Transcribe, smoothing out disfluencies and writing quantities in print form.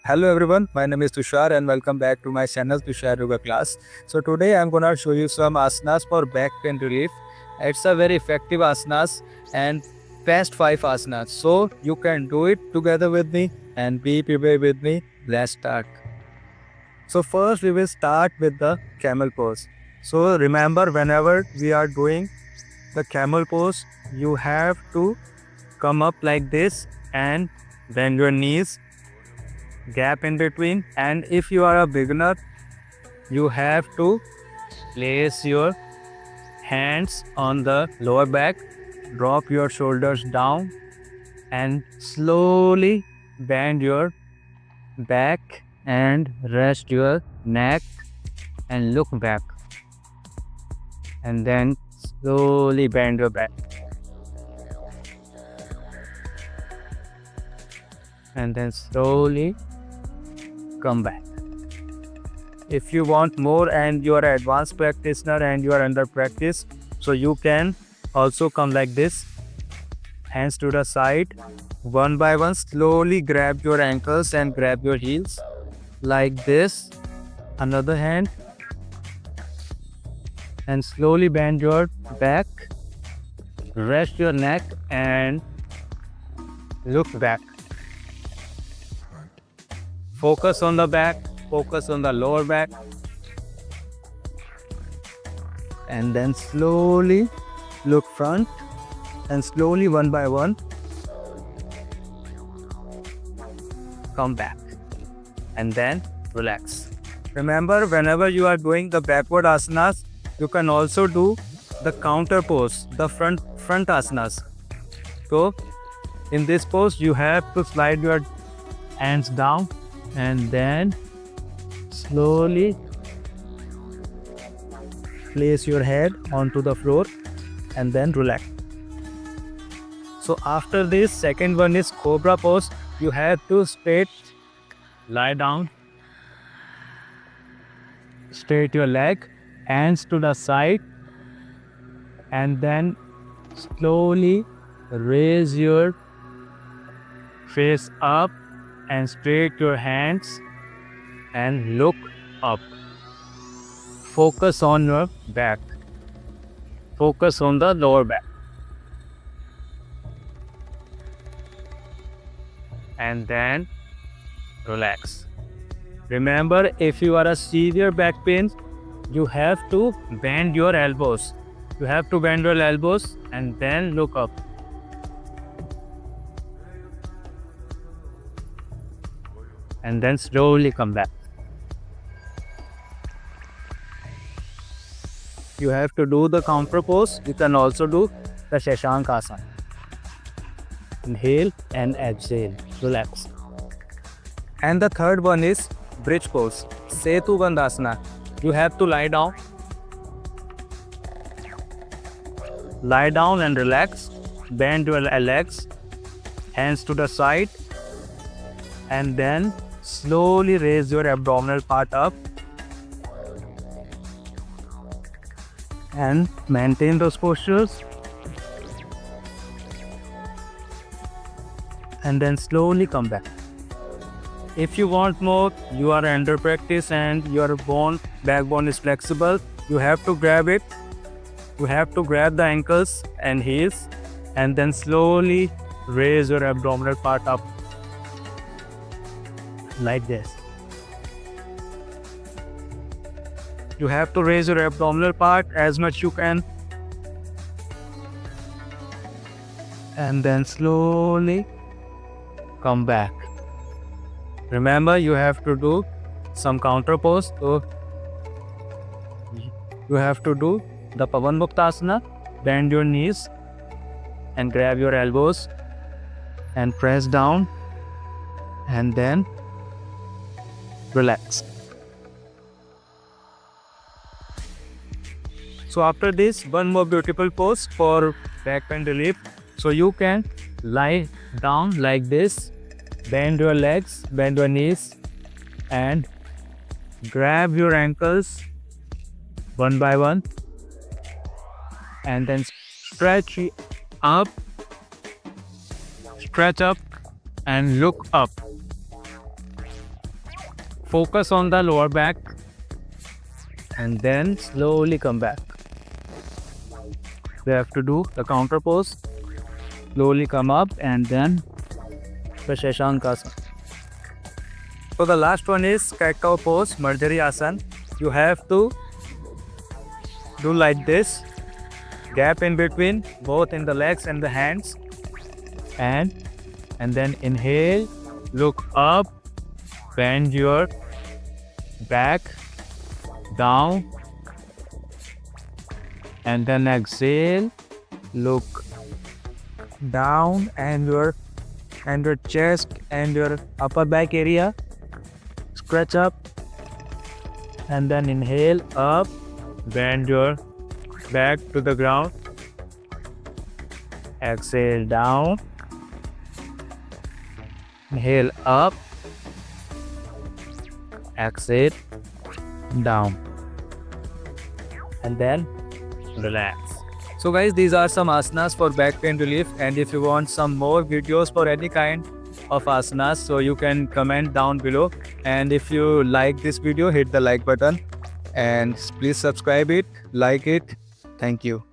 Hello everyone, my name is Tushar and welcome back to my channel Tushar Yoga Class. So today I'm gonna show you some asanas for back pain relief. It's a very effective asanas and best 5 asanas. So you can do it together with me and be prepared with me. Let's start. So first we will start with the camel pose. So remember, whenever we are doing the camel pose, you have to come up like this and bend your knees, gap in between. And if you are a beginner, you have to place your hands on the lower back, drop your shoulders down, and slowly bend your back and rest your neck and look back, and then slowly bend your back and then slowly come back. If you want more and you are an advanced practitioner and you are under practice, so you can also come like this, hands to the side, one by one. Slowly grab your ankles and grab your heels like this. Another hand, and slowly bend your back, rest your neck and look back. Focus on the back, focus on the lower back, and then slowly look front and slowly one by one come back and then relax. Remember, whenever you are doing the backward asanas, you can also do the counter pose, the front asanas. So in this pose you have to slide your hands down and then slowly place your head onto the floor and then relax. So after this, second one is cobra pose. You have to straight lie down, straight your leg, hands to the side, and then slowly raise your face up and straight your hands and look up. Focus on your back. Focus on the lower back. And then relax. Remember, if you are a severe back pain, you have to bend your elbows. You have to bend your elbows and then look up. And then slowly come back. You have to do the counter pose. You can also do the Shashank Asana. Inhale and exhale. Relax. And the third one is bridge pose, Setu Bandhasana. You have to lie down. Lie down and relax. Bend your legs, hands to the side, and then slowly raise your abdominal part up and maintain those postures, and then slowly come back. If you want more, you are under practice and your backbone is flexible, you have to grab it. You have to grab the ankles and heels and then slowly raise your abdominal part up like this. You have to raise your abdominal part as much you can and then slowly come back. Remember, you have to do some counter pose. So you have to do the Pavan Muktasana. Bend your knees and grab your elbows and press down and then relax. So after this, one more beautiful pose for back pain relief. So you can lie down like this, bend your legs, bend your knees, and grab your ankles one by one, and then stretch up and look up. Focus on the lower back and then slowly come back. We have to do the counter pose. Slowly come up and then the Shashankasana. So the last one is cat cow pose, Marjari Asana. You have to do like this, gap in between both in the legs and the hands, and then inhale, look up, bend your back down, and then exhale, look down, and your chest and your upper back area stretch up, and then inhale up, bend your back to the ground, exhale down, inhale up, exhale down, and then relax. So guys, these are some asanas for back pain relief, and if you want some more videos for any kind of asanas, so you can comment down below. And if you like this video, hit the like button and please subscribe it, like it. Thank you.